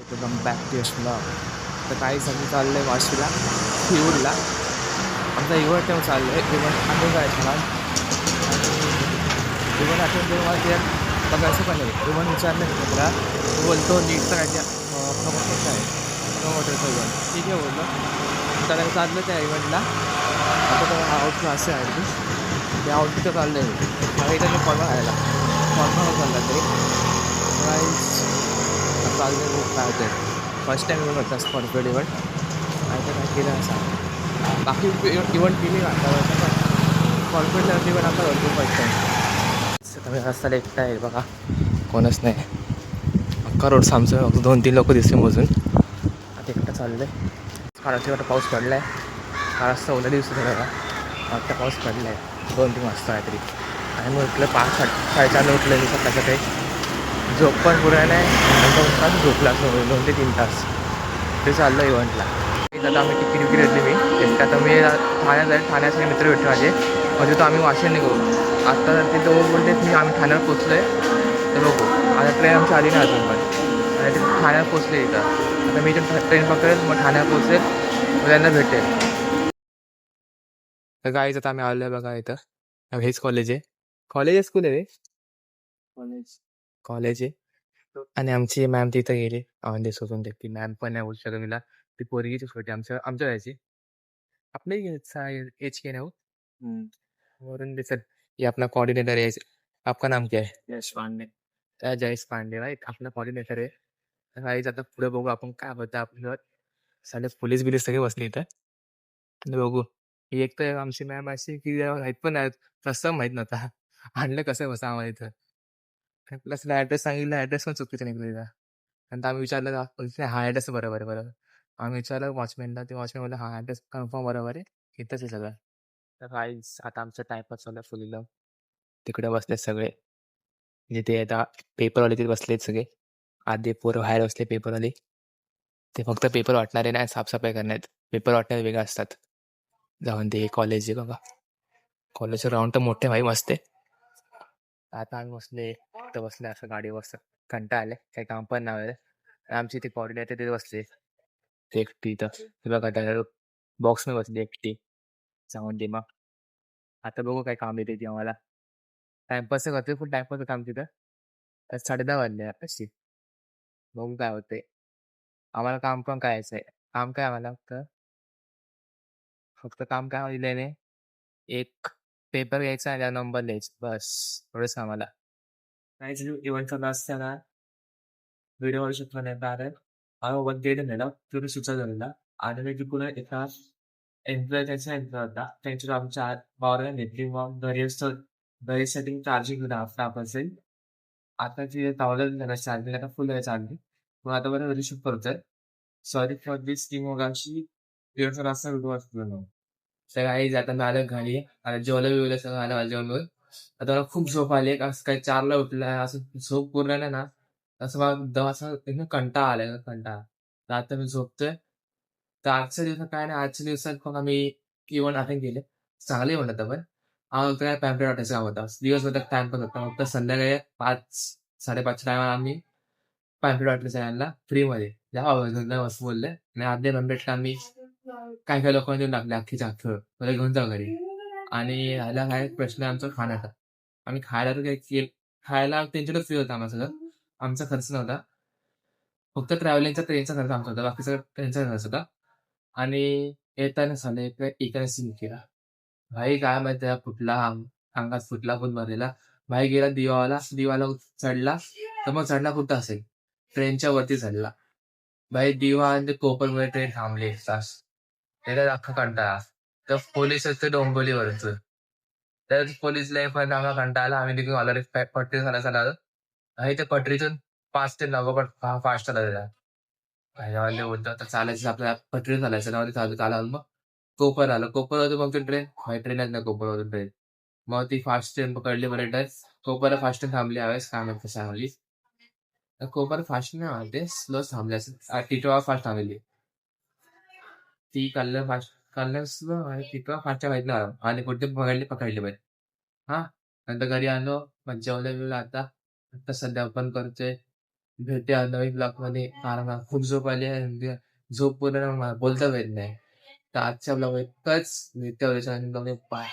Welcome back to Yash blog. तर काही आम्ही चाललो आहे वाशीला हिवूरला. आमचा इव्हेंट तेव्हा चाललो आहे. इव्हेंट आठवून जायचं मला. आणि इव्हेंट आठवून देऊन मला ते बघायचं पण आहे. इव्हेंट विचारलं मी त्याला. तो बोलतो नीट करायच्या प्रमोशनचं आहे, प्रमोटरचं इव्हेंट. ठीक आहे बोललो. त्याला चाललं त्या इव्हेंटला. आता तो आउटफिट असे आहे की त्या आउटफिटचं चाललं आहे. मला इथं मी फॉर्मा घालायला चालला तरी चालले खूप काय होते. फर्स्ट टाइम इव्हेंट होता स्पॉन्सर्ड इव्हेंट. नाही तर काय केलं असं बाकी इव्हेंट केली का आता पण कॉन्फिडंट इव्हेंट आता होतो फर्स्ट टाइम. तुम्ही रस्त्याला एकटा आहे बघा, कोणच नाही. अख्खा रोड आमचं फक्त 2-3 लोक दिसते मोजून. आता एकटा चाललं आहे. कालच्या वाटतं पाऊस पडला आहे. काल असं ओला दिवस होता. आता पाऊस पडला आहे 2-3 वाजता काहीतरी. आणि मग उठलं 5-4:30 उठलं मी सकाळचं काही. झोप पण पुरा नाही. 2 तास झोपला असं 2 ते 3 तास. ते चाललं इव्हेंटला. आता आम्ही तिकीट घेतली मी एकटा. आता मी ठाण्यात जाईल. ठाण्याचे मित्र भेटले माझे. म्हणजे तो आम्ही वाशिम निघू. आता ते दोघं बोलते मी आम्ही ठाण्यावर पोचलो आहे. तर बघू आता ट्रेन आमची आली नाही अजून पण. आणि ते ठाण्यावर पोचले इथं. आता मी इथून ट्रेन पकडेल मग ठाण्यावर पोचेल मग त्यांना भेटेल. तर गाईच आता आम्ही आलो आहे बघा इथं. हेच कॉलेज आहे. कॉलेज स्कूल आहे रे. कॉलेज आहे. आणि आमची मॅम तिथं गेली म्हणजे सोडून दे. ती मॅम पण नाही बोलू शकत मला. ती पोरगीची छोटी आमच्या यायची आपले एज के ना हो. वरून दिसत ये अपना कोऑर्डिनेटर है. आपका नाम क्या है? यश पांडे. जयेश पांडे भाई आपला कोऑर्डिनेटर आहे. काहीच आता पुढे बघू आपण काय होतं आपल्यावर. साले पोलीस बिलीस सगळे बसले इथं. आणि बघू. ही एक तर आमची मॅम अशी की माहीत पण नाही कसं माहीत नव्हता. आणलं कसं बसा आम्हाला इथं. प्लस ॲड्रेस सांगितलं ॲड्रेस पण चुकीचं निघलेला. आणि आम्ही विचारलं हा ॲड्रेस बरोबर आहे बरोबर. आम्ही विचारलं वॉचमॅनला. ते वॉचमॅन बोलला हा ॲड्रेस कन्फर्म बरोबर आहे. इथंच आहे सगळं. तर काहीच आता आमचं टाईमपास चालू आहे फुलीला. तिकडे बसलेत सगळे. म्हणजे ते आता पेपरवाले तिथे बसलेत सगळे. आधी पोरं बाहेर बसले पेपरवाले. ते फक्त पेपर वाटणारे नाही साफसफाई करण्यात. पेपर वाटणारे वेगळे असतात. जाऊन ते कॉलेज आहे बघा. कॉलेजचं राऊंड तर मोठे भाई मस्त आहे. आता आम्ही बसले इथं बसले असं गाडीवर बसत. कंटाळा आले काही काम पण नाही. आमची ती कोऑर्डिनेटर तिथे बसले. ते एकटी इथं ते बघा बॉक्स मध्ये बसली एकटी. जाऊन दे मग. आता बघू काय काम येते ती आम्हाला. टाइमपास करते पण टाइमपास काम तिथं. 10:30 वाजले अशी. बघू काय होते. आम्हाला काम पण करायचं आहे. काम काय आम्हाला फक्त काम काय दिलेलं एक पेपर घ्यायचा आणि नंबर लिहायचा बस. एवढंच आम्हाला. काहीच इव्हेंटचा असताना व्हिडिओ वगैरे शूट करण्यात आम्ही 1 date नेला तिथून सुचत झालेला. आणि मी तिकडून एका एम्प्लॉय त्यांचा एम्प्लॉय होता. त्यांच्यावर आमच्या वावराने घेतली मग घरीसाठी चार्जिंग स्टाफ असेल. आता ती लावलेलं त्याला चार्जिंग आता फुल आहे चार्जिंग. मग आता बरं घरी शिफ्ट करतोय. सॉरी फॉर दिस टीम मगाशी दिवसभर असा व्हिडिओ वाचतो. सगळं आई जाताना आलं घरी. आता जेवलं बिवलं सगळं आलं माझं जेवण. आता मला खूप झोप आली. असं काही 4ला उठलाय असं झोप पूर्ण नाही ना. असं मला एकदम असं एकदम कंटाळा आलाय कंटाळा. तर आता मी झोपतोय. तर आजच्या दिवसात काय नाही. आजच्या दिवसात मग आम्ही इव्हेंट अटेंड केले. चांगले इव्हेंट होतं पण. आम्हाला काय पॅम्पलेट वाटायचं काम होतं. दिवसभर टाइम पण होता. फक्त संध्याकाळी 5-5:30च्या टायमाला आम्ही पॅम्पलेट वाटलं सगळ्यांना फ्रीमध्ये. जा मस्त बोलले. आणि अर्धे पॅम्पलेट आम्ही काही काही लोकांना देऊन टाकले अख्खीच्या अख्खं. मला घेऊन जा घरी. आणि ह्याला काय प्रश्न आहे आमचा खाण्याचा. आम्ही खायला तर खायला त्यांच्याकडे फ्री होतं आम्हाला सगळं. आमचा खर्च नव्हता. फक्त ट्रॅव्हलिंगचा ट्रेनचा खर्च आमचा होता. बाकी सगळं ट्रेनचा खर्च होता. आणि येताना साले एकाने सीन केला. भाई काय माहिती आहे फुटला अंगात फुटला पण भरलेला. भाई गेला दिवाला चढला. तर मग चढला कुठं असेल ट्रेनच्या वरती चढला. भाई दिवा आणि ते कोपरमध्ये ट्रेन थांबली 1 तास. त्याला अख्खा कंटाळा. तर पोलीस असते डोंबिवलीवरचं. तर पोलीसला पण आम्हाला कंटाळा. आम्ही तिकडून आलो पटरी चालायला. आणि त्या पटरीतून 5 ते 9 पण फास्ट चालायला. भाई बोलतो आता चालायचं आपल्याला पटरी चालायचं ना चालावं. मग कोपर आलं. कोपरवरून मग ट्रेन ट्रेनच नाही कोपरवरून ट्रेन. मग ती फास्ट ट्रेन पकडली पर्यटन. कोपर फास्ट ट्रेन थांबली हवेस काय माहिती सांगली. कोपर फास्ट नाही मारते स्लो थांबली असेल. टिटवा फास्ट थांबली. ती कल्याण स्लो आणि टिटवा फास्टच्या माहित नाही आणि कुठे पकडली पाहिजे. हा नंतर घरी आलो मग जेवलं बिवलं आता. आता सध्या पण करतोय भेटूया नवीन ब्लॉगमध्ये. मला खूप झोप आली आहे. म्हणजे झोप पूर्ण मला बोलता येत नाही. तर आजच्या ब्लॉग इतकंच. भेटूया उद्याच्या नवीन ब्लॉगमध्ये. बाय.